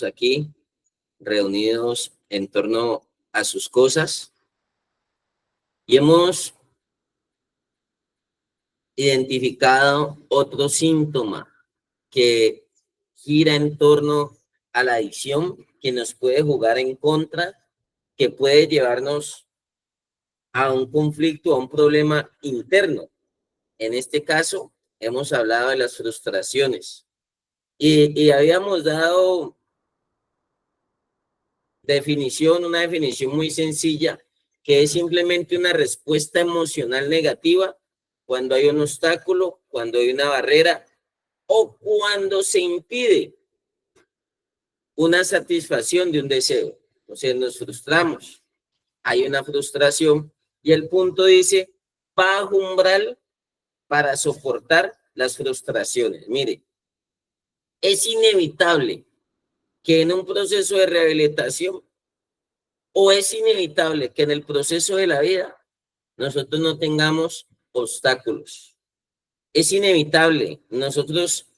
Aquí reunidos en torno a sus cosas y hemos identificado otro síntoma que gira en torno a la adicción, que nos puede jugar en contra, que puede llevarnos a un conflicto, a un problema interno. En este caso, hemos hablado de las frustraciones y habíamos dado una definición muy sencilla, que es simplemente una respuesta emocional negativa cuando hay un obstáculo, cuando hay una barrera o cuando se impide una satisfacción de un deseo. O sea, nos frustramos, hay una frustración y el punto dice bajo umbral para soportar las frustraciones. Mire, es inevitable que en un proceso de rehabilitación o es inevitable que en el proceso de la vida nosotros no tengamos obstáculos. Es inevitable nosotros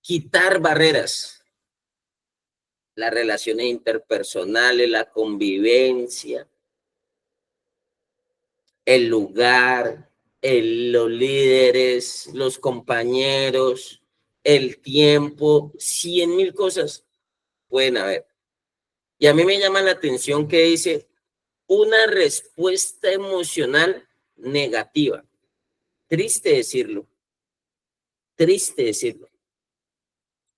quitar barreras, las relaciones interpersonales, la convivencia, el lugar, los líderes, los compañeros, el tiempo, 100.000 cosas pueden haber. Y a mí me llama la atención que dice una respuesta emocional negativa. Triste decirlo, triste decirlo.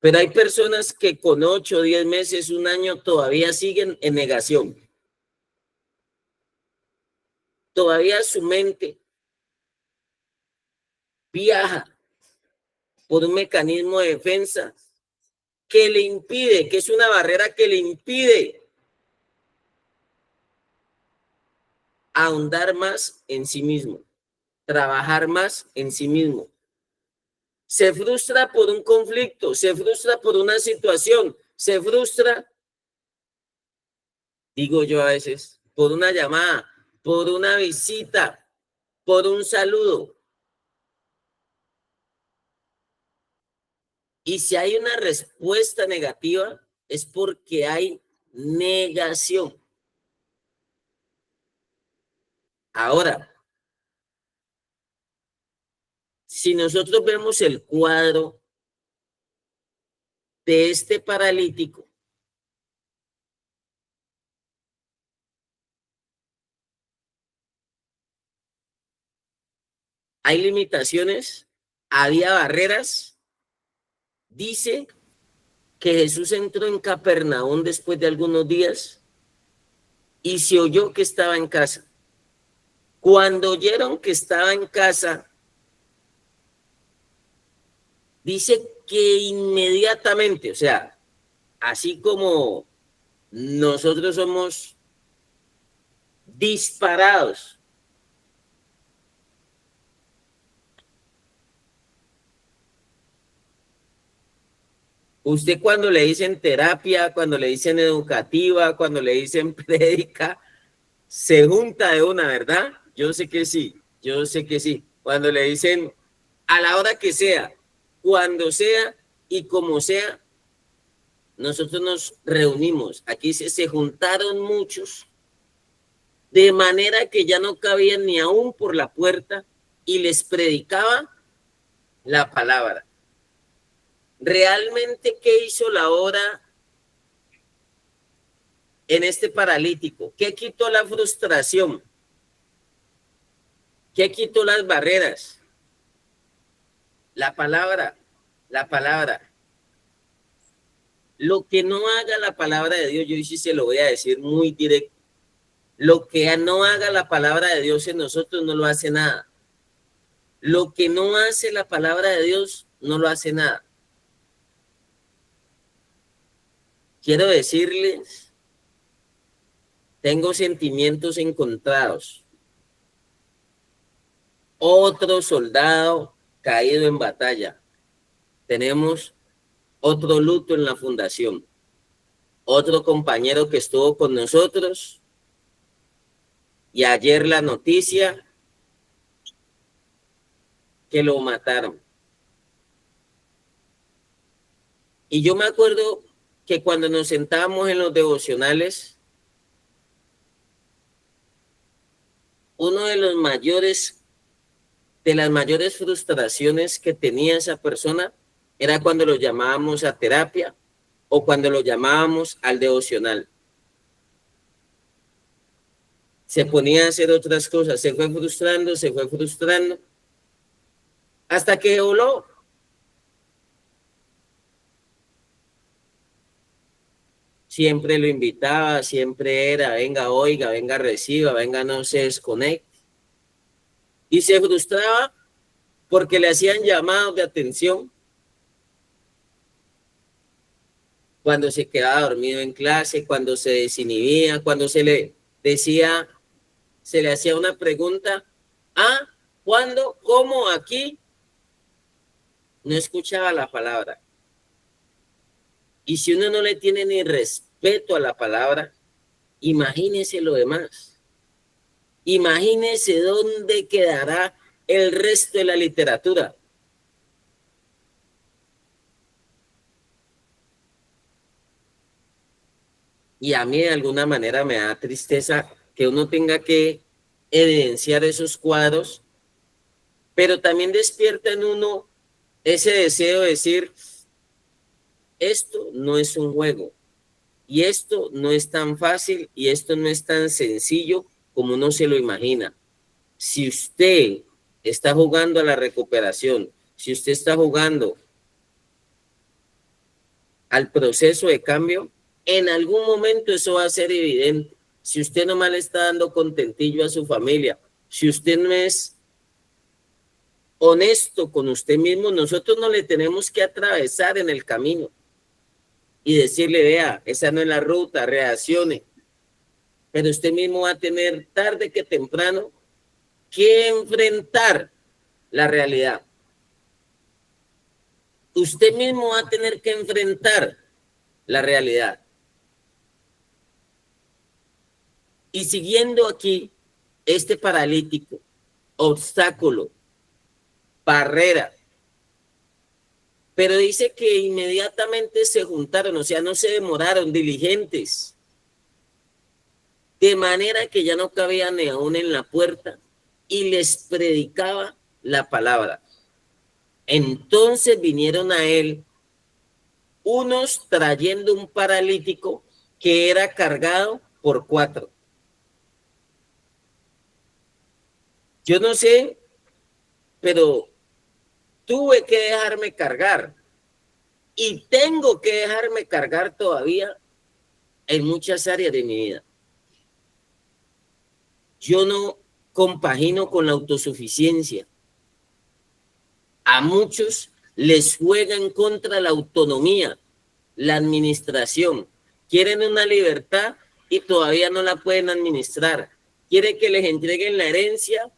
Pero hay personas que con 8, 10 meses, un año todavía siguen en negación. Todavía su mente viaja por un mecanismo de defensa que le impide, que es una barrera que le impide ahondar más en sí mismo, trabajar más en sí mismo. Se frustra por un conflicto, se frustra por una situación, se frustra, digo yo a veces, por una llamada, por una visita, por un saludo. Y si hay una respuesta negativa, es porque hay negación. Ahora, si nosotros vemos el cuadro de este paralítico, hay limitaciones, había barreras. Dice que Jesús entró en Capernaum después de algunos días y se oyó que estaba en casa. Cuando oyeron que estaba en casa, dice que inmediatamente, o sea, así como nosotros somos disparados. Usted cuando le dicen terapia, cuando le dicen educativa, cuando le dicen prédica, se junta de una, ¿verdad? Yo sé que sí, yo sé que sí. Cuando le dicen a la hora que sea, cuando sea y como sea, nosotros nos reunimos. Aquí se juntaron muchos, de manera que ya no cabían ni aún por la puerta y les predicaba la palabra. ¿Realmente qué hizo la obra en este paralítico? ¿Qué quitó la frustración? ¿Qué quitó las barreras? La palabra, la palabra. Lo que no haga la palabra de Dios, yo sí se lo voy a decir muy directo. Lo que no haga la palabra de Dios en nosotros no lo hace nada. Lo que no hace la palabra de Dios no lo hace nada. Quiero decirles, tengo sentimientos encontrados. Otro soldado caído en batalla. Tenemos otro luto en la fundación. Otro compañero que estuvo con nosotros y ayer la noticia que lo mataron. Y yo me acuerdo que cuando nos sentábamos en los devocionales, uno de las mayores frustraciones que tenía esa persona era cuando lo llamábamos a terapia o cuando lo llamábamos al devocional. Se ponía a hacer otras cosas, se fue frustrando, hasta que voló. Siempre lo invitaba, siempre era, venga, oiga, venga, reciba, venga, no se desconecte. Y se frustraba porque le hacían llamados de atención cuando se quedaba dormido en clase, cuando se desinhibía, cuando se le decía, se le hacía una pregunta, ¿cuándo? ¿Cómo? ¿Aquí? No escuchaba la palabra. Y si uno no le tiene ni respeto a la palabra, imagínese lo demás. Imagínese dónde quedará el resto de la literatura. Y a mí de alguna manera me da tristeza que uno tenga que evidenciar esos cuadros, pero también despierta en uno ese deseo de decir, esto no es un juego, y esto no es tan fácil, y esto no es tan sencillo como uno se lo imagina. Si usted está jugando a la recuperación, si usted está jugando al proceso de cambio, en algún momento eso va a ser evidente. Si usted nomás le está dando contentillo a su familia, si usted no es honesto con usted mismo, nosotros no le tenemos que atravesar en el camino y decirle, vea, esa no es la ruta, reaccione. Pero usted mismo va a tener tarde que temprano que enfrentar la realidad. Usted mismo va a tener que enfrentar la realidad. Y siguiendo aquí, este paralítico, obstáculo, barrera, pero dice que inmediatamente se juntaron, o sea, no se demoraron, diligentes, de manera que ya no cabía ni aún en la puerta y les predicaba la palabra. Entonces vinieron a él unos trayendo un paralítico que era cargado por 4. Yo no sé, pero tuve que dejarme cargar y tengo que dejarme cargar todavía en muchas áreas de mi vida. Yo no compagino con la autosuficiencia. A muchos les juega en contra la autonomía, la administración. Quieren una libertad y todavía no la pueden administrar. Quieren que les entreguen la herencia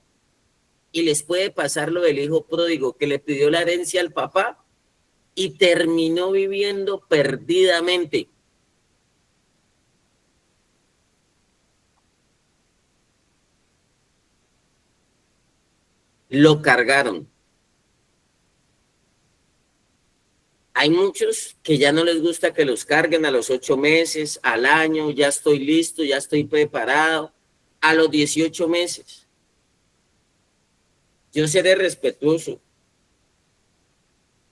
y les puede pasar lo del hijo pródigo que le pidió la herencia al papá y terminó viviendo perdidamente. Lo cargaron. Hay muchos que ya no les gusta que los carguen a los 8 meses, al año, ya estoy listo, ya estoy preparado, a los 18 meses. Yo seré respetuoso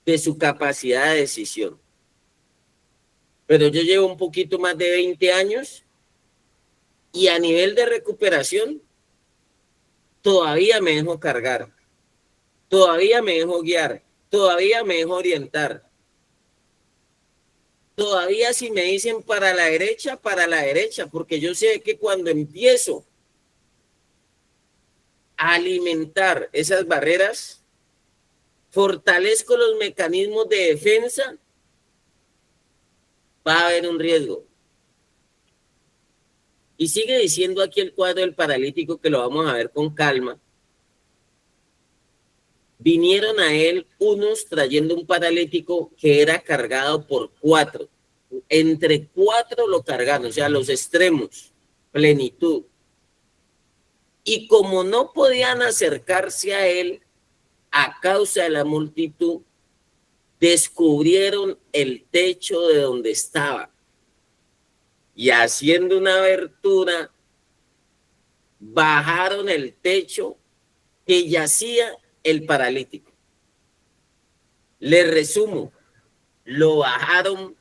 de su capacidad de decisión. Pero yo llevo un poquito más de 20 años y a nivel de recuperación todavía me dejo cargar, todavía me dejo guiar, todavía me dejo orientar. Todavía si me dicen para la derecha, porque yo sé que cuando empiezo a alimentar esas barreras, fortalezco los mecanismos de defensa, va a haber un riesgo. Y sigue diciendo aquí el cuadro del paralítico, que lo vamos a ver con calma. Vinieron a él unos trayendo un paralítico que era cargado por 4. Entre 4 lo cargaron, o sea, los extremos, plenitud. Y como no podían acercarse a él a causa de la multitud, descubrieron el techo de donde estaba. y haciendo una abertura, bajaron el techo que yacía el paralítico. Les resumo, lo bajaron,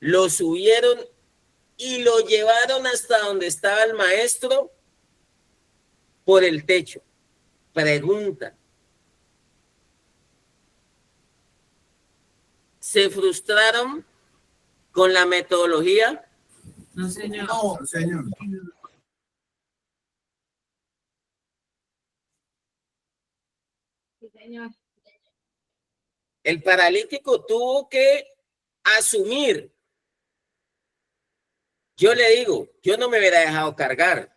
lo subieron y lo llevaron hasta donde estaba el maestro por el techo. Pregunta. ¿Se frustraron con la metodología? No, señor. No, señor. Sí, señor. El paralítico tuvo que asumir. Yo le digo, yo no me hubiera dejado cargar.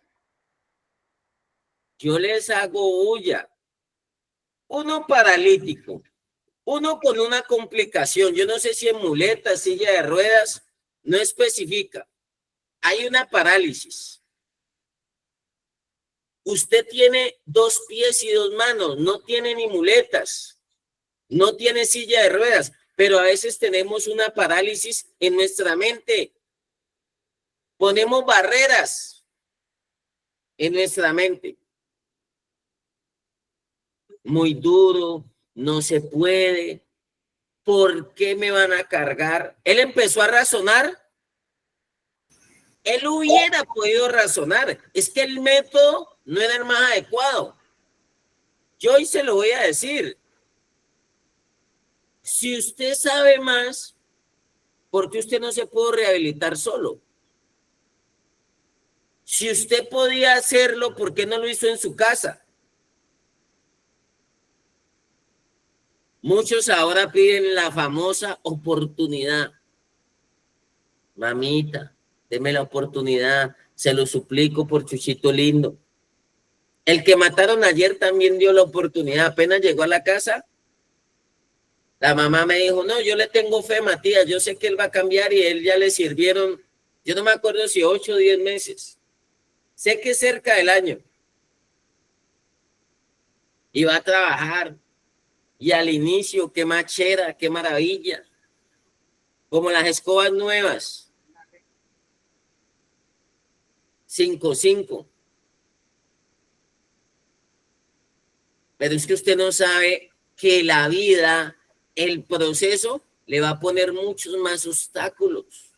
Yo les hago bulla. Uno paralítico, uno con una complicación, yo no sé si en muleta, silla de ruedas, no especifica. Hay una parálisis. Usted tiene 2 pies y 2 manos, no tiene ni muletas, no tiene silla de ruedas, pero a veces tenemos una parálisis en nuestra mente. Ponemos barreras en nuestra mente. Muy duro, no se puede. ¿Por qué me van a cargar? Él empezó a razonar. Él hubiera podido razonar. Es que el método no era el más adecuado. Yo hoy se lo voy a decir. Si usted sabe más, ¿por qué usted no se pudo rehabilitar solo? Si usted podía hacerlo, ¿por qué no lo hizo en su casa? Muchos ahora piden la famosa oportunidad. Mamita, deme la oportunidad, se lo suplico por Chuchito lindo. El que mataron ayer también dio la oportunidad. Apenas llegó a la casa, la mamá me dijo, no, yo le tengo fe, Matías, yo sé que él va a cambiar y él ya le sirvieron, yo no me acuerdo si 8 o 10 meses. Sé que es cerca del año. Y va a trabajar. Y al inicio, qué machera, qué maravilla. Como las escobas nuevas. 5-5. Pero es que usted no sabe que la vida, el proceso, le va a poner muchos más obstáculos.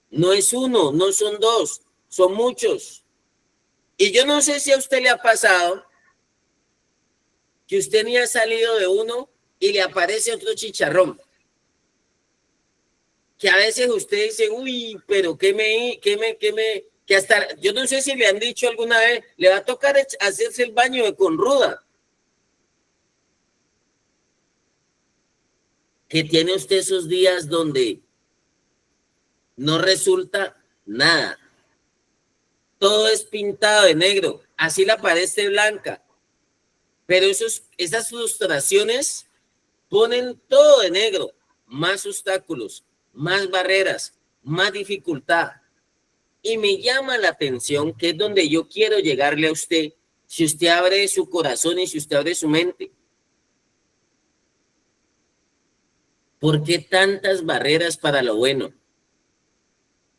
No es uno, no son 2, son muchos. Y yo no sé si a usted le ha pasado que usted ni ha salido de uno y le aparece otro chicharrón. Que a veces usted dice, uy, pero que hasta, yo no sé si le han dicho alguna vez, le va a tocar hacerse el baño de conruda. Que tiene usted esos días donde no resulta nada. Todo es pintado de negro, así la pared esté blanca. Pero esas frustraciones ponen todo de negro, más obstáculos, más barreras, más dificultad. Y me llama la atención, que es donde yo quiero llegarle a usted, si usted abre su corazón y si usted abre su mente. ¿Por qué tantas barreras para lo bueno?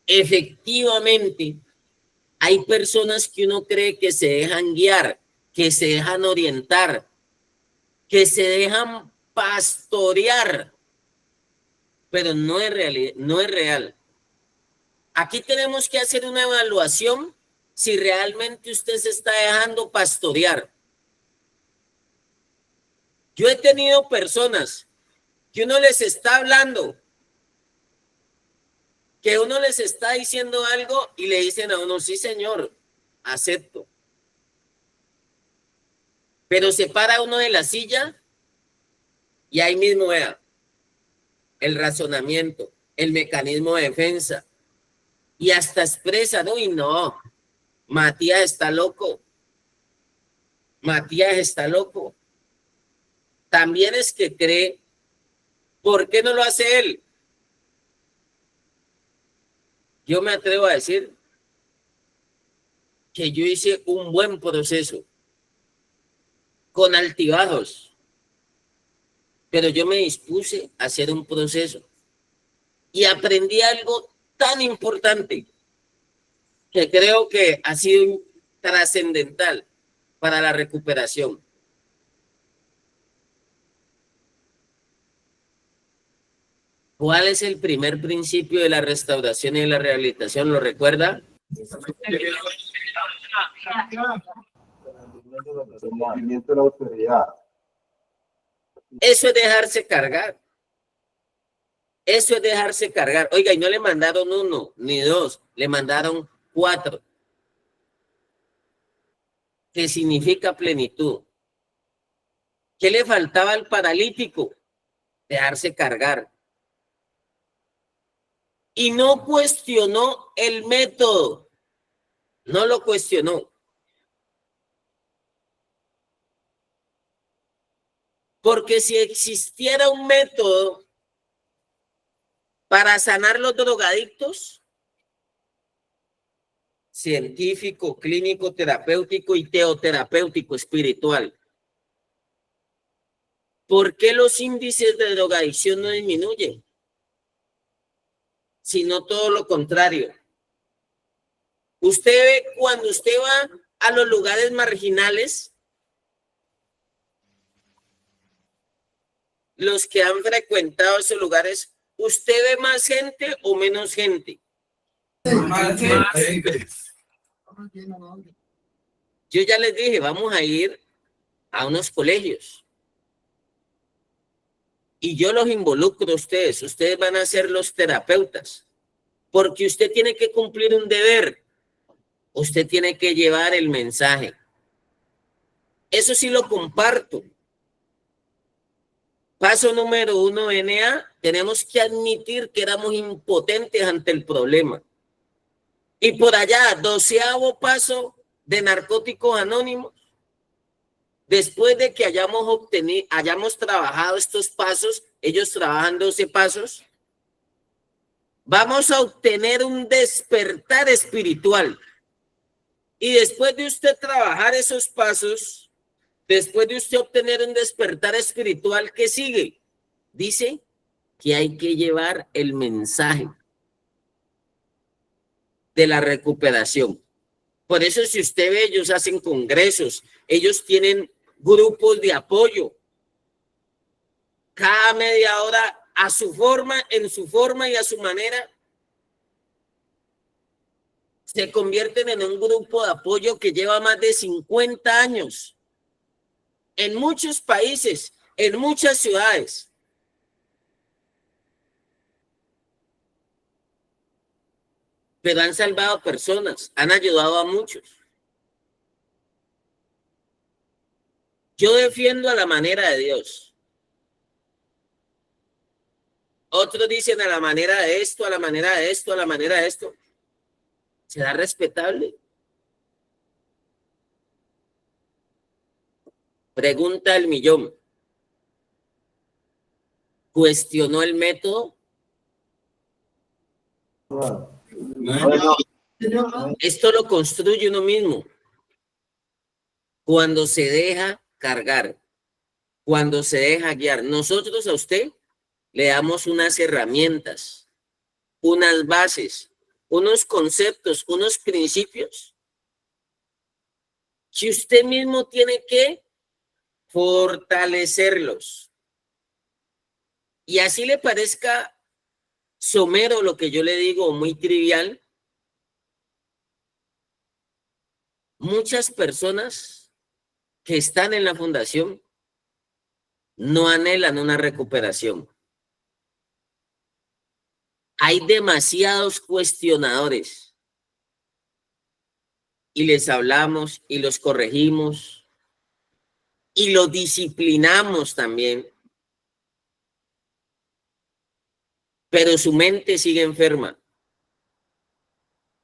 Efectivamente, hay personas que uno cree que se dejan guiar, que se dejan orientar, que se dejan pastorear, pero no es real, no es real. Aquí tenemos que hacer una evaluación si realmente usted se está dejando pastorear. Yo he tenido personas que uno les está hablando, que uno les está diciendo algo y le dicen a uno, sí señor, acepto. Pero se para uno de la silla y ahí mismo vea el razonamiento, el mecanismo de defensa. Y hasta expresa, no, y no, Matías está loco. Matías está loco. También es que cree, ¿por qué no lo hace él? Yo me atrevo a decir que yo hice un buen proceso, con altibajos, pero yo me dispuse a hacer un proceso y aprendí algo tan importante que creo que ha sido trascendental para la recuperación. ¿Cuál es el primer principio de la restauración y la rehabilitación? ¿Lo recuerda? Eso es dejarse cargar. Eso es dejarse cargar. Oiga, y no le mandaron 1 ni 2, le mandaron 4. ¿Qué significa plenitud? ¿Qué le faltaba al paralítico? Dejarse cargar. Y no cuestionó el método. No lo cuestionó. Porque si existiera un método para sanar los drogadictos, científico, clínico, terapéutico y teoterapéutico espiritual, ¿por qué los índices de drogadicción no disminuyen? Sino todo lo contrario. Usted ve cuando usted va a los lugares marginales, los que han frecuentado esos lugares, ¿usted ve más gente o menos gente? Más gente. Yo ya les dije, vamos a ir a unos colegios. Y yo los involucro a ustedes. Ustedes van a ser los terapeutas. Porque usted tiene que cumplir un deber. Usted tiene que llevar el mensaje. Eso sí lo comparto. Paso número 1, NA. Tenemos que admitir que éramos impotentes ante el problema. Y por allá, 12º paso de Narcóticos Anónimos. Después de que hayamos trabajado estos pasos, ellos trabajan 12 pasos, vamos a obtener un despertar espiritual. Y después de usted trabajar esos pasos, después de usted obtener un despertar espiritual, ¿qué sigue? Dice que hay que llevar el mensaje de la recuperación. Por eso, si usted ve, ellos hacen congresos, ellos tienen grupos de apoyo. Cada media hora, a su forma, en su forma y a su manera, se convierten en un grupo de apoyo que lleva más de 50 años. En muchos países, en muchas ciudades. Pero han salvado personas, han ayudado a muchos. Yo defiendo a la manera de Dios. Otros dicen a la manera de esto, a la manera de esto, a la manera de esto. ¿Será respetable? Pregunta el millón. ¿Cuestionó el método? Esto lo construye uno mismo. Cuando se deja cargar, cuando se deja guiar. Nosotros a usted le damos unas herramientas, unas bases, unos conceptos, unos principios que usted mismo tiene que fortalecerlos. Y así le parezca somero lo que yo le digo, muy trivial, muchas personas que están en la fundación no anhelan una recuperación. Hay demasiados cuestionadores y les hablamos y los corregimos y los disciplinamos también, pero su mente sigue enferma,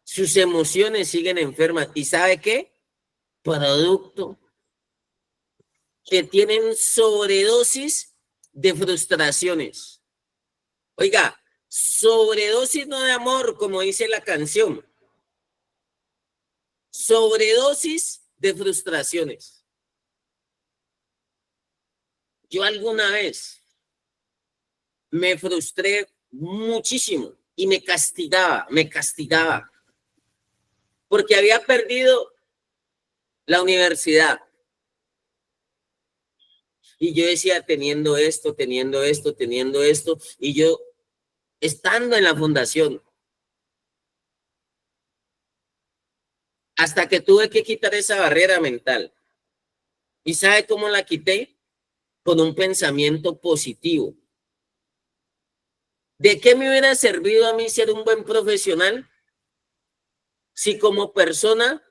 sus emociones siguen enfermas. ¿Y sabe qué? Producto que tienen sobredosis de frustraciones. Oiga, sobredosis no de amor, como dice la canción. Sobredosis de frustraciones. Yo alguna vez me frustré muchísimo y me castigaba, porque había perdido la universidad. Y yo decía, teniendo esto, y yo estando en la fundación, hasta que tuve que quitar esa barrera mental. ¿Y sabe cómo la quité? Con un pensamiento positivo. ¿De qué me hubiera servido a mí ser un buen profesional si como persona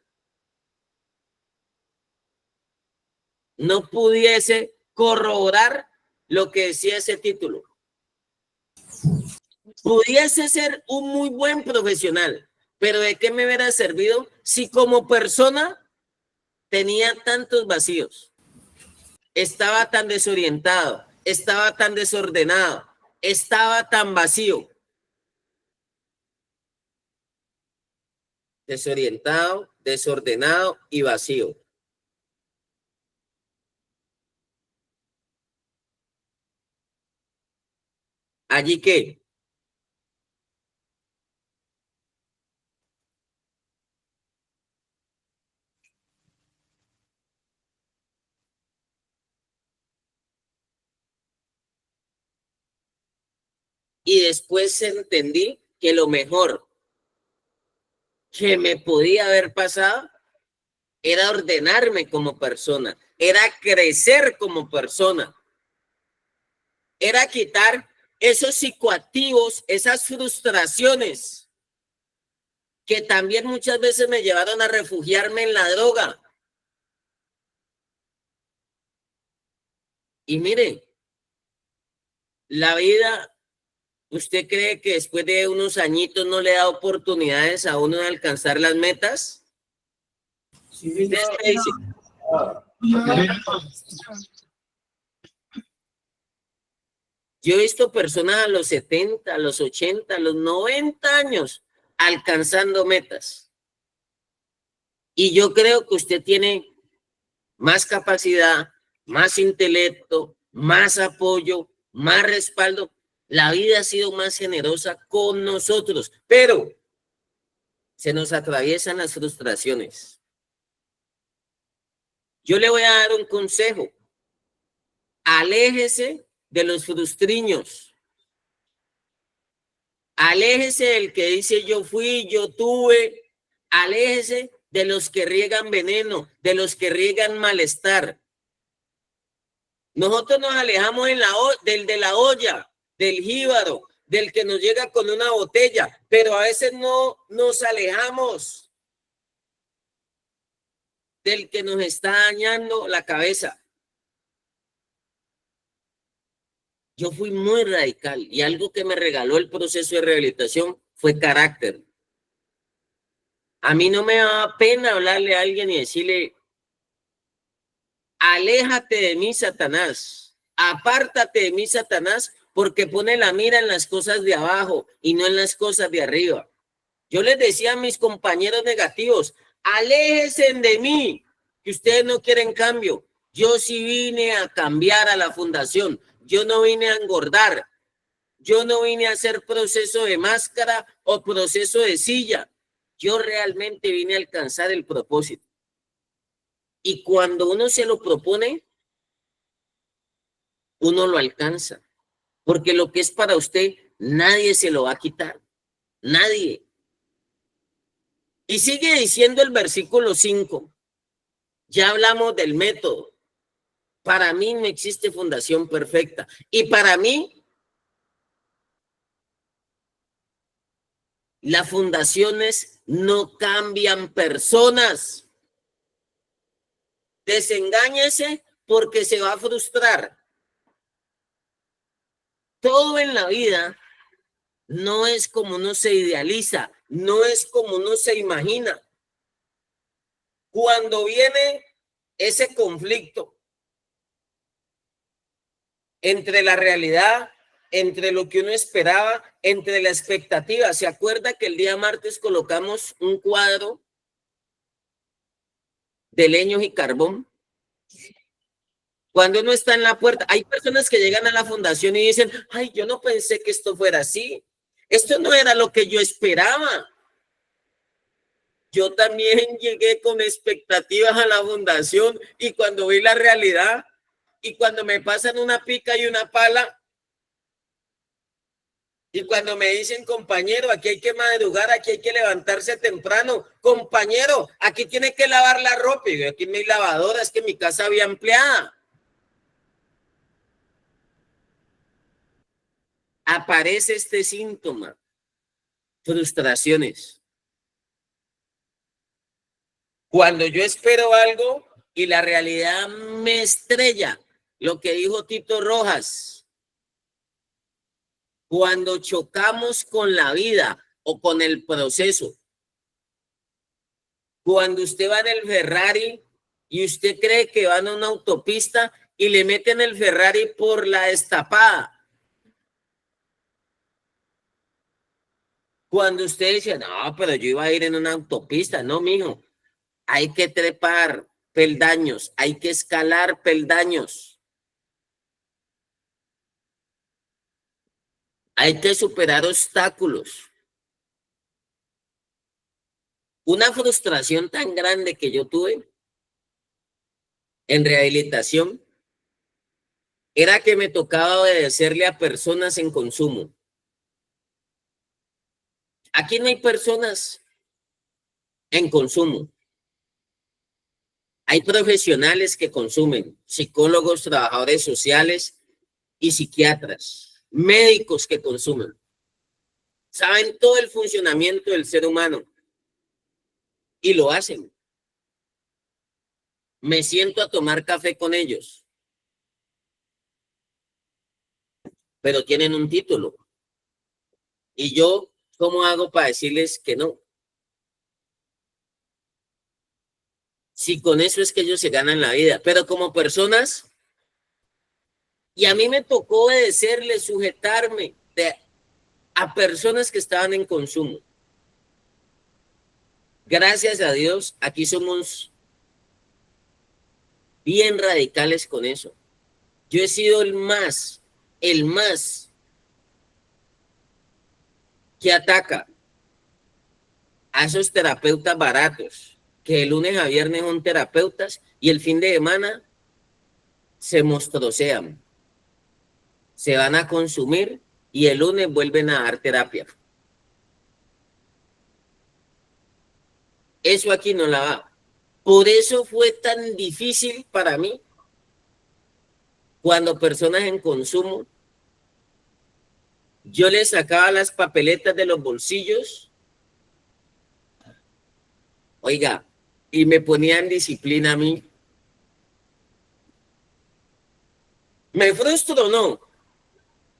no pudiese corroborar lo que decía ese título? Pudiese ser un muy buen profesional, pero ¿de qué me hubiera servido si como persona tenía tantos vacíos? Estaba tan desorientado, estaba tan desordenado, estaba tan vacío. Desorientado, desordenado y vacío. ¿Allí qué? Y después entendí que lo mejor que me podía haber pasado era ordenarme como persona, era crecer como persona, era quitar esos psicoactivos, esas frustraciones que también muchas veces me llevaron a refugiarme en la droga. Y mire, la vida, ¿usted cree que después de unos añitos no le da oportunidades a uno de alcanzar las metas? Sí, ¿Ustedes qué dicen? Yo he visto personas a los 70, a los 80, a los 90 años alcanzando metas. Y yo creo que usted tiene más capacidad, más intelecto, más apoyo, más respaldo. La vida ha sido más generosa con nosotros, pero se nos atraviesan las frustraciones. Yo le voy a dar un consejo. Aléjese de los frustriños. Aléjese del que dice yo fui, yo tuve. Aléjese de los que riegan veneno, de los que riegan malestar. Nosotros nos alejamos del de la olla, del jíbaro, del que nos llega con una botella, pero a veces no nos alejamos del que nos está dañando la cabeza. Yo fui muy radical y algo que me regaló el proceso de rehabilitación fue carácter. A mí no me da pena hablarle a alguien y decirle, aléjate de mí, Satanás, apártate de mí, Satanás, porque pone la mira en las cosas de abajo y no en las cosas de arriba. Yo les decía a mis compañeros negativos, aléjense de mí, que ustedes no quieren cambio. Yo sí vine a cambiar a la fundación, yo no vine a engordar, yo no vine a hacer proceso de máscara o proceso de silla. Yo realmente vine a alcanzar el propósito. Y cuando uno se lo propone, uno lo alcanza. Porque lo que es para usted, nadie se lo va a quitar. Nadie. Y sigue diciendo el versículo 5. Ya hablamos del método. Para mí no existe fundación perfecta. Y para mí, las fundaciones no cambian personas. Desengáñese porque se va a frustrar. Todo en la vida no es como uno se idealiza, no es como uno se imagina. Cuando viene ese conflicto entre la realidad, entre lo que uno esperaba, entre la expectativa. ¿Se acuerda que el día martes colocamos un cuadro de leños y carbón? Cuando uno está en la puerta, hay personas que llegan a la fundación y dicen, ay, yo no pensé que esto fuera así. Esto no era lo que yo esperaba. Yo también llegué con expectativas a la fundación y cuando vi la realidad y cuando me pasan una pica y una pala y cuando me dicen, compañero, aquí hay que madrugar, aquí hay que levantarse temprano, compañero, aquí tiene que lavar la ropa. Y yo, aquí mi lavadora, es que mi casa había empleada. Aparece este síntoma, frustraciones. Cuando yo espero algo y la realidad me estrella, lo que dijo Tito Rojas, cuando chocamos con la vida o con el proceso, cuando usted va en el Ferrari y usted cree que va en una autopista y le meten el Ferrari por la destapada. Cuando usted dice, no, pero yo iba a ir en una autopista, no, mijo, hay que trepar peldaños, hay que escalar peldaños. Hay que superar obstáculos. Una frustración tan grande que yo tuve en rehabilitación era que me tocaba obedecerle a personas en consumo. Aquí no hay personas en consumo. Hay profesionales que consumen, psicólogos, trabajadores sociales y psiquiatras, médicos que consumen. Saben todo el funcionamiento del ser humano y lo hacen. Me siento a tomar café con ellos, pero tienen un título. Y yo, ¿cómo hago para decirles que no? Si con eso es que ellos se ganan la vida, pero como personas, y a mí me tocó obedecerles, sujetarme a personas que estaban en consumo. Gracias a Dios, aquí somos bien radicales con eso. Yo he sido el más que ataca a esos terapeutas baratos, que de lunes a viernes son terapeutas y el fin de semana se mostrocean, se van a consumir y el lunes vuelven a dar terapia. Eso aquí no la va. Por eso fue tan difícil para mí cuando personas en consumo, yo les sacaba las papeletas de los bolsillos, oiga, y me ponían disciplina a mí. ¿Me frustro o no?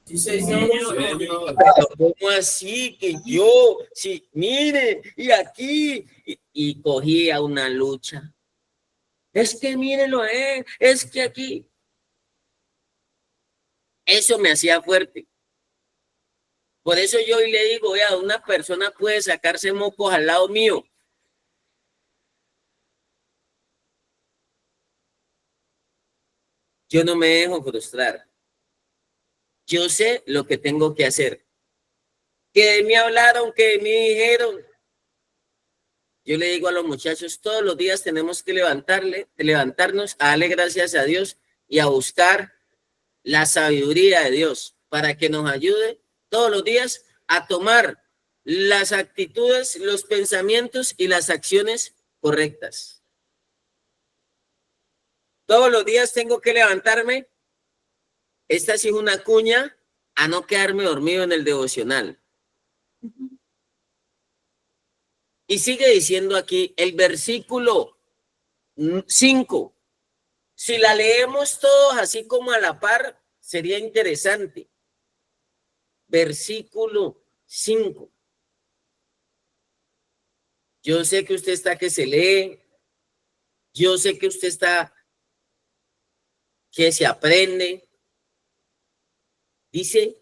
Sí, señor. Pero ¿cómo así que yo? Sí, mire, y aquí, y cogía una lucha. Es que mírelo, es que aquí. Eso me hacía fuerte. Por eso yo hoy le digo, vea, una persona puede sacarse mocos al lado mío. Yo no me dejo frustrar. Yo sé lo que tengo que hacer. Que de mí hablaron, que de mí dijeron. Yo le digo a los muchachos, todos los días tenemos que levantarnos, a darle gracias a Dios y a buscar la sabiduría de Dios para que nos ayude todos los días a tomar las actitudes, los pensamientos y las acciones correctas. Todos los días tengo que levantarme. Esta sí es una cuña a no quedarme dormido en el devocional. Y sigue diciendo aquí el versículo 5. Si la leemos todos así como a la par, sería interesante. Versículo 5. Yo sé que usted está que se lee. Yo sé que usted está que se aprende. Dice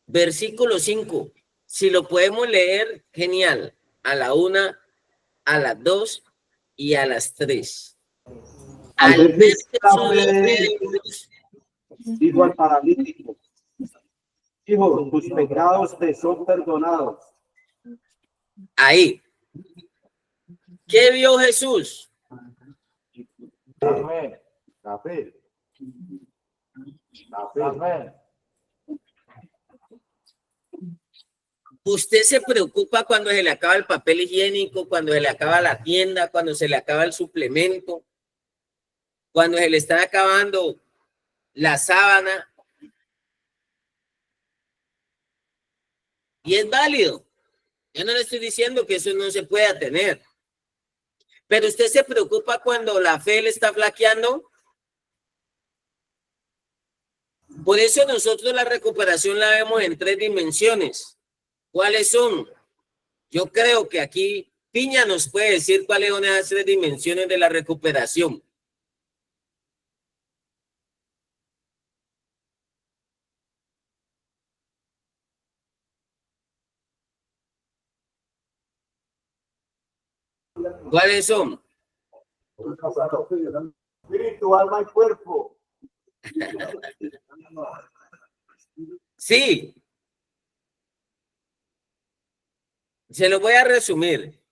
versículo 5. Si lo podemos leer, genial. A la 1, a las 2 y a las 3. Al ver que dijo al paralítico, Hijo, tus pecados te son perdonados. Ahí. ¿Qué vio Jesús? La fe. La fe. La fe. La fe. Usted se preocupa cuando se le acaba el papel higiénico, cuando se le acaba la tienda, cuando se le acaba el suplemento, cuando se le está acabando la sábana. Y es válido. Yo no le estoy diciendo que eso no se pueda tener. Pero usted se preocupa cuando la fe le está flaqueando. Por eso nosotros la recuperación la vemos en 3 dimensiones. ¿Cuáles son? Yo creo que aquí Piña nos puede decir cuáles son esas 3 dimensiones de la recuperación. ¿Cuáles son? Espíritu, alma y cuerpo. Sí. Se lo voy a resumir.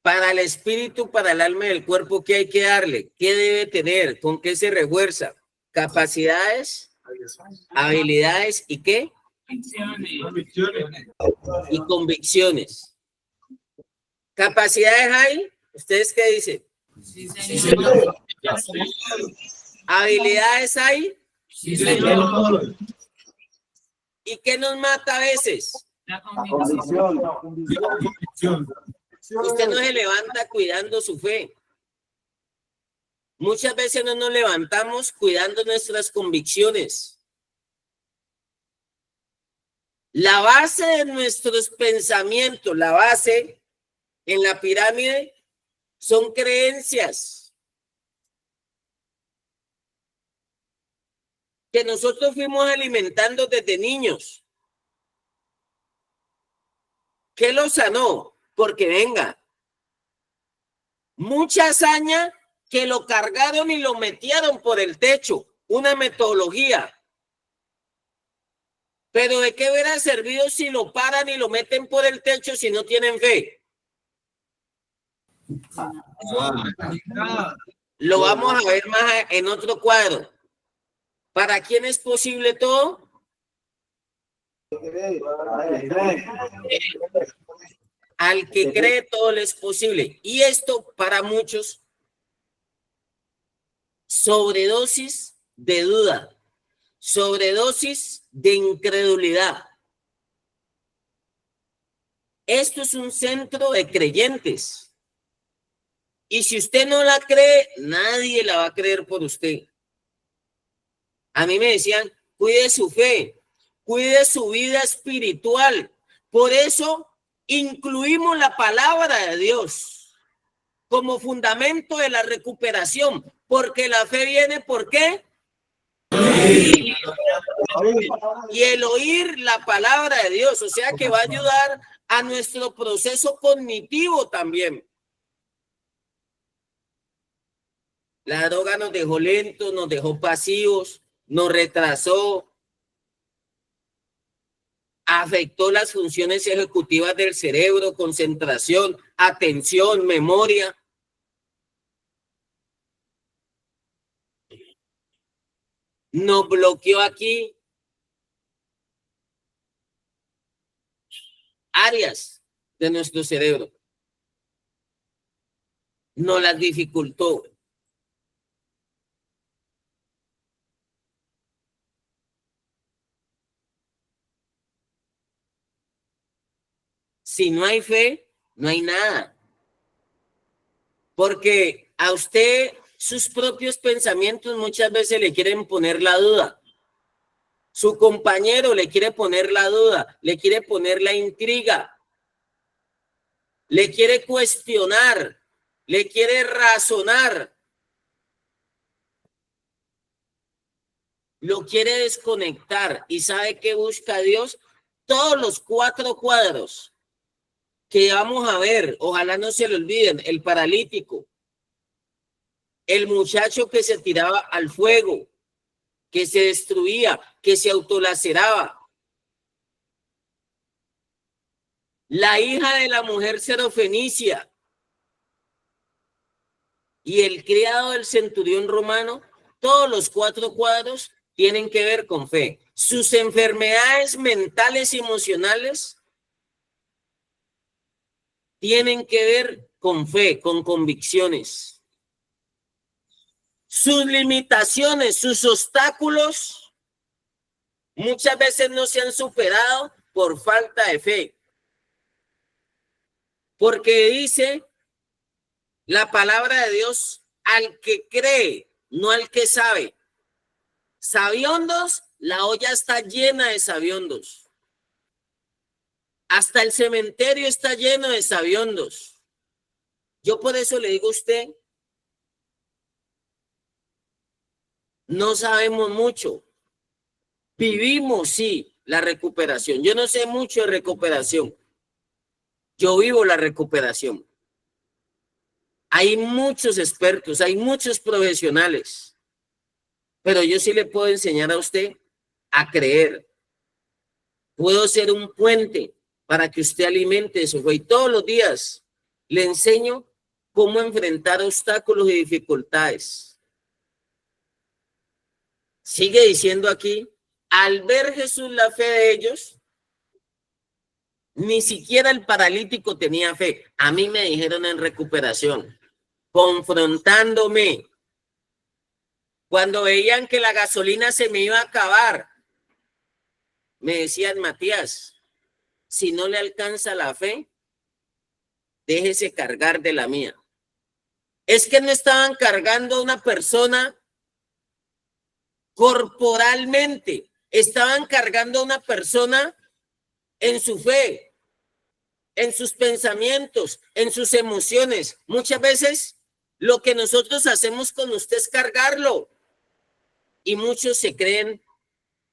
Para el espíritu, para el alma y el cuerpo, ¿qué hay que darle? ¿Qué debe tener? ¿Con qué se refuerza? Capacidades, habilidades y ¿qué? Y convicciones. ¿Capacidades hay? ¿Ustedes qué dicen? Sí, señor. ¿Habilidades hay? Sí, señor. ¿Y qué nos mata a veces? La Convicción. Usted no se levanta cuidando su fe. Muchas veces no nos levantamos cuidando nuestras convicciones. La base de nuestros pensamientos, la base en la pirámide, son creencias que nosotros fuimos alimentando desde niños. ¿Qué lo sanó? Porque venga, mucha hazaña que lo cargaron y lo metieron por el techo, una metodología. Pero ¿de qué hubiera servido si lo paran y lo meten por el techo si no tienen fe? Lo vamos a ver más en otro cuadro. ¿Para quién es posible todo? Al que cree todo le es posible. Y esto para muchos, sobredosis de duda, sobredosis de incredulidad. Esto es un centro de creyentes. Y si usted no la cree, nadie la va a creer por usted. A mí me decían, cuide su fe, cuide su vida espiritual. Por eso incluimos la palabra de Dios como fundamento de la recuperación, porque la fe viene, ¿por qué? Y el oír la palabra de Dios, o sea que va a ayudar a nuestro proceso cognitivo también. La droga nos dejó lentos, nos dejó pasivos, nos retrasó, afectó las funciones ejecutivas del cerebro, concentración, atención, memoria. Nos bloqueó aquí áreas de nuestro cerebro. Nos las dificultó. Si no hay fe, no hay nada. Porque a usted sus propios pensamientos muchas veces le quieren poner la duda. Su compañero le quiere poner la duda, le quiere poner la intriga, le quiere cuestionar, le quiere razonar, lo quiere desconectar. ¿Y sabe qué busca Dios? Todos los 4 cuadros que vamos a ver, ojalá no se lo olviden, el paralítico, el muchacho que se tiraba al fuego, que se destruía, que se autolaceraba, la hija de la mujer serofenicia y el criado del centurión romano, todos los 4 cuadros tienen que ver con fe. Sus enfermedades mentales y emocionales tienen que ver con fe, con convicciones. Sus limitaciones, sus obstáculos, muchas veces no se han superado por falta de fe. Porque dice la palabra de Dios, al que cree, no al que sabe. Sabiondos, la olla está llena de sabiondos. Hasta el cementerio está lleno de sabiondos. Yo por eso le digo a usted, no sabemos mucho. Vivimos, sí, la recuperación. Yo no sé mucho de recuperación. Yo vivo la recuperación. Hay muchos expertos, hay muchos profesionales, pero yo sí le puedo enseñar a usted a creer. Puedo ser un puente para que usted alimente su fe. Y todos los días le enseño cómo enfrentar obstáculos y dificultades. Sigue diciendo aquí, al ver Jesús la fe de ellos, ni siquiera el paralítico tenía fe. A mí me dijeron en recuperación, confrontándome, cuando veían que la gasolina se me iba a acabar, me decían, Matías, si no le alcanza la fe, déjese cargar de la mía. Es que no estaban cargando a una persona corporalmente, estaban cargando a una persona en su fe, en sus pensamientos, en sus emociones. Muchas veces lo que nosotros hacemos con usted es cargarlo y muchos se creen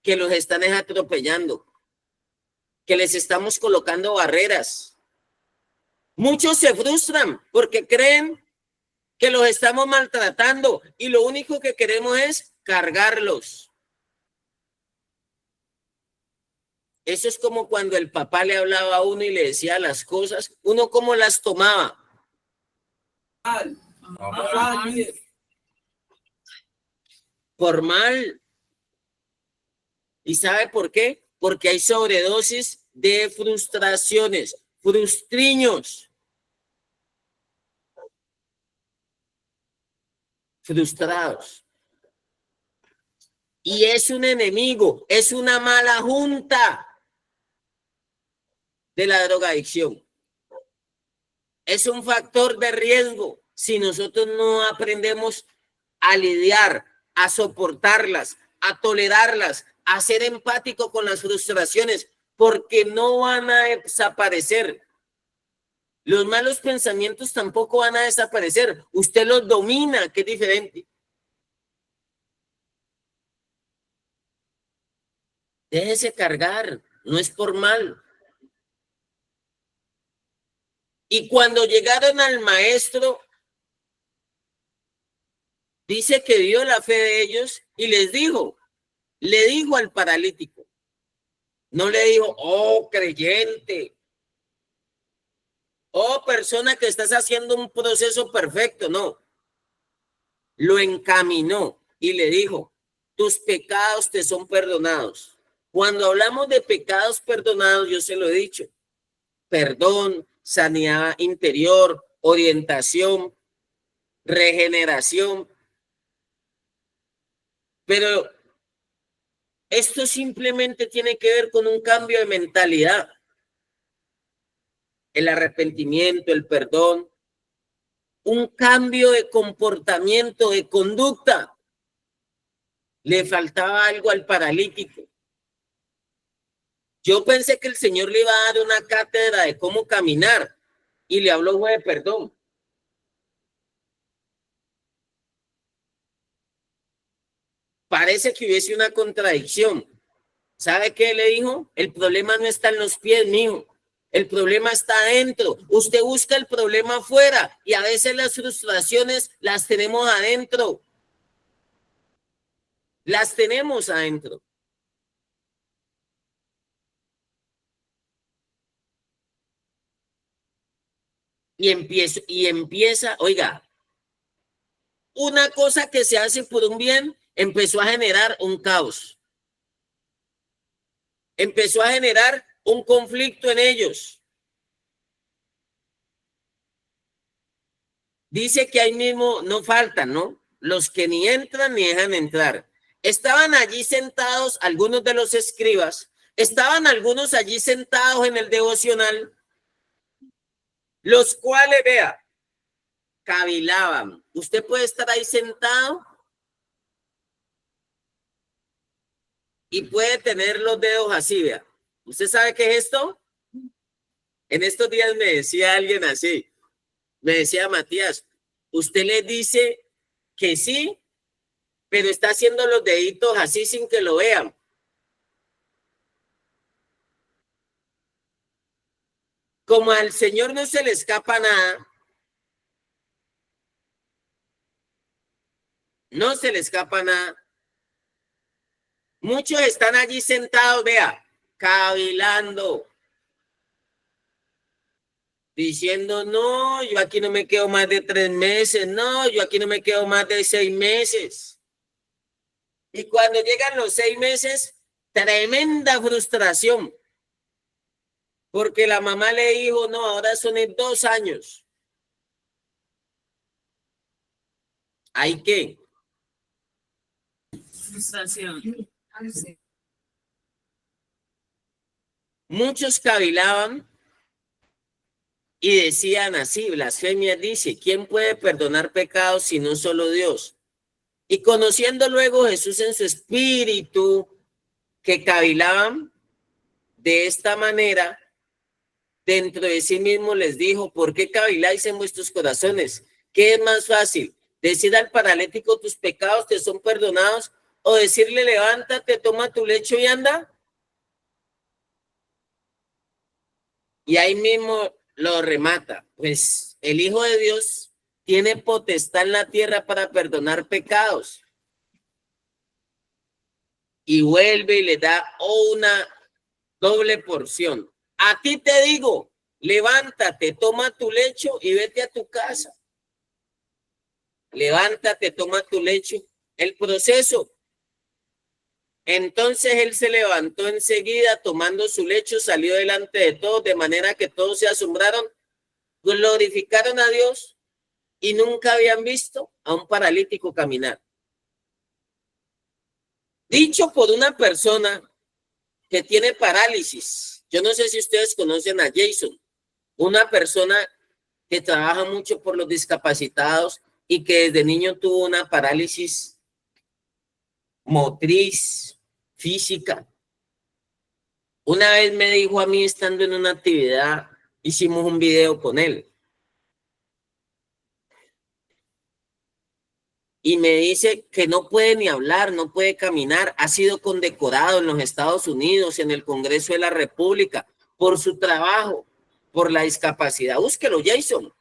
que los están atropellando, que les estamos colocando barreras. Muchos se frustran porque creen que los estamos maltratando y lo único que queremos es cargarlos. Eso es como cuando el papá le hablaba a uno y le decía las cosas, uno cómo las tomaba. Por mal. ¿Y sabe por qué? Porque hay sobredosis de frustraciones, frustriños. Frustrados. Y es un enemigo, es una mala junta de la drogadicción. Es un factor de riesgo si nosotros no aprendemos a lidiar, a soportarlas, a tolerarlas, a ser empático con las frustraciones, porque no van a desaparecer. Los malos pensamientos tampoco van a desaparecer. Usted los domina, que es diferente. Déjese cargar, no es por mal. Y cuando llegaron al maestro, dice que vio la fe de ellos y le dijo al paralítico, no le dijo, oh creyente, oh persona que estás haciendo un proceso perfecto, no. Lo encaminó y le dijo, tus pecados te son perdonados. Cuando hablamos de pecados perdonados, yo se lo he dicho, perdón, sanidad interior, orientación, regeneración. Pero esto simplemente tiene que ver con un cambio de mentalidad. El arrepentimiento, el perdón, un cambio de comportamiento, de conducta. Le faltaba algo al paralítico. Yo pensé que el Señor le iba a dar una cátedra de cómo caminar y le habló de perdón. Parece que hubiese una contradicción. ¿Sabe qué le dijo? El problema no está en los pies, mijo. El problema está adentro. Usted busca el problema afuera y a veces las frustraciones las tenemos adentro. Las tenemos adentro. Y empieza, oiga, una cosa que se hace por un bien empezó a generar un caos. Empezó a generar un conflicto en ellos. Dice que ahí mismo no faltan, ¿no? Los que ni entran ni dejan entrar. Estaban allí sentados algunos de los escribas, estaban algunos allí sentados en el devocional, los cuales, vea, cavilaban. Usted puede estar ahí sentado y puede tener los dedos así, vea. ¿Usted sabe qué es esto? En estos días me decía alguien así, me decía Matías, usted le dice que sí, pero está haciendo los deditos así sin que lo vean. Como al Señor no se le escapa nada, no se le escapa nada. Muchos están allí sentados, vea, cavilando, diciendo, no, yo aquí no me quedo más de 3 meses, no, yo aquí no me quedo más de 6 meses. Y cuando llegan los 6 meses, tremenda frustración, porque la mamá le dijo, no, ahora son 2 años. ¿Hay qué? Frustración. Muchos cavilaban y decían así, blasfemia dice, ¿quién puede perdonar pecados si no solo Dios? Y conociendo luego Jesús en su espíritu que cavilaban de esta manera, dentro de sí mismo les dijo, ¿por qué caviláis en vuestros corazones? ¿Qué es más fácil? ¿Decir al paralítico tus pecados te son perdonados? ¿O decirle levántate, toma tu lecho y anda? Y ahí mismo lo remata. Pues el Hijo de Dios tiene potestad en la tierra para perdonar pecados. Y vuelve y le da una doble porción. A ti te digo, levántate, toma tu lecho y vete a tu casa. Levántate, toma tu lecho. El proceso. Entonces él se levantó enseguida, tomando su lecho, salió delante de todos, de manera que todos se asombraron, glorificaron a Dios y nunca habían visto a un paralítico caminar. Dicho por una persona que tiene parálisis. Yo no sé si ustedes conocen a Jason, una persona que trabaja mucho por los discapacitados y que desde niño tuvo una parálisis motriz, física. Una vez me dijo a mí, estando en una actividad, hicimos un video con él. Y me dice que no puede ni hablar, no puede caminar. Ha sido condecorado en los Estados Unidos, en el Congreso de la República, por su trabajo, por la discapacidad. Búsquelo, Jason.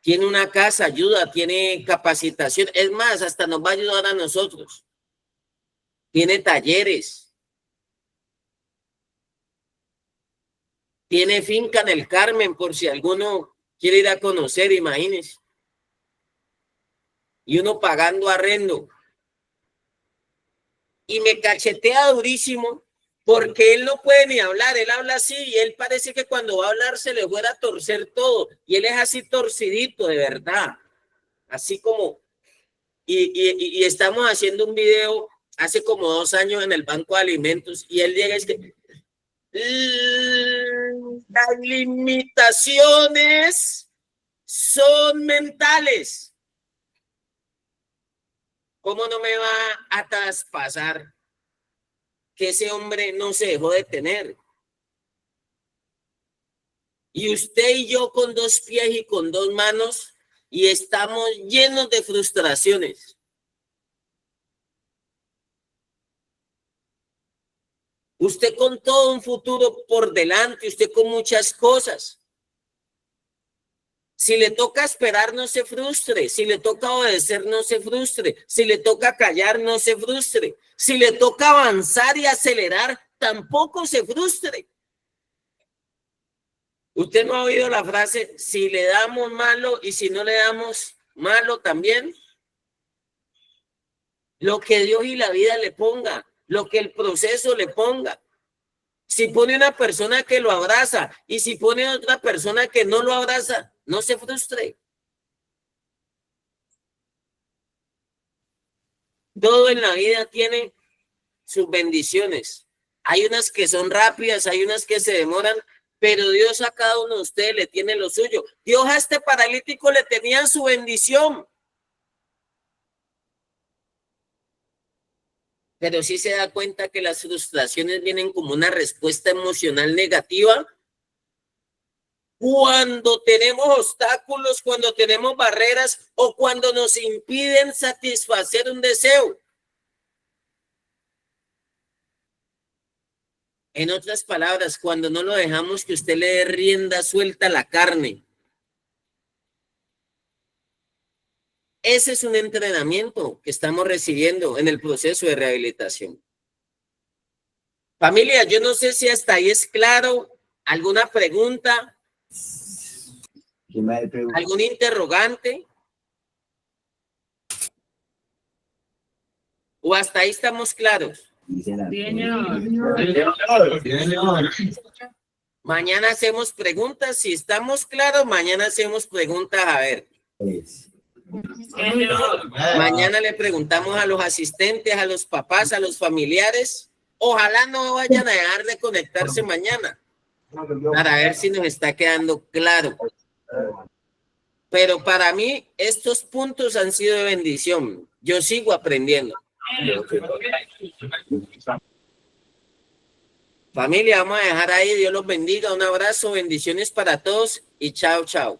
Tiene una casa, ayuda, tiene capacitación. Es más, hasta nos va a ayudar a nosotros. Tiene talleres. Tiene finca en el Carmen, por si alguno quiere ir a conocer, imagínense. Y uno pagando arrendo. Y me cachetea durísimo porque él no puede ni hablar, él habla así y él parece que cuando va a hablar se le fuera a torcer todo y él es así torcidito de verdad, así como, y estamos haciendo un video hace como 2 años en el Banco de Alimentos y él llega y es que las limitaciones son mentales. ¿Cómo no me va a traspasar que ese hombre no se dejó de tener? Y usted y yo con 2 pies y con 2 manos y estamos llenos de frustraciones. Usted con todo un futuro por delante, usted con muchas cosas. Si le toca esperar, no se frustre. Si le toca obedecer, no se frustre. Si le toca callar, no se frustre. Si le toca avanzar y acelerar, tampoco se frustre. ¿Usted no ha oído la frase, si le damos malo y si no le damos malo también? Lo que Dios y la vida le ponga, lo que el proceso le ponga. Si pone una persona que lo abraza y si pone otra persona que no lo abraza, no se frustre. Todo en la vida tiene sus bendiciones. Hay unas que son rápidas, hay unas que se demoran, pero Dios a cada uno de ustedes le tiene lo suyo. Dios a este paralítico le tenía su bendición. Pero sí se da cuenta que las frustraciones vienen como una respuesta emocional negativa. Cuando tenemos obstáculos, cuando tenemos barreras o cuando nos impiden satisfacer un deseo. En otras palabras, cuando no lo dejamos que usted le dé rienda suelta a la carne. Ese es un entrenamiento que estamos recibiendo en el proceso de rehabilitación. Familia, yo no sé si hasta ahí es claro. ¿Alguna pregunta? ¿Algún interrogante? ¿O hasta ahí estamos claros? Mañana hacemos preguntas. Si estamos claros, mañana hacemos preguntas. A ver. Mañana le preguntamos a los asistentes, a los papás, a los familiares. Ojalá no vayan a dejar de conectarse mañana para ver si nos está quedando claro. Pero para mí estos puntos han sido de bendición. Yo sigo aprendiendo. Familia, vamos a dejar ahí. Dios los bendiga. Un abrazo, bendiciones para todos y chao, chao.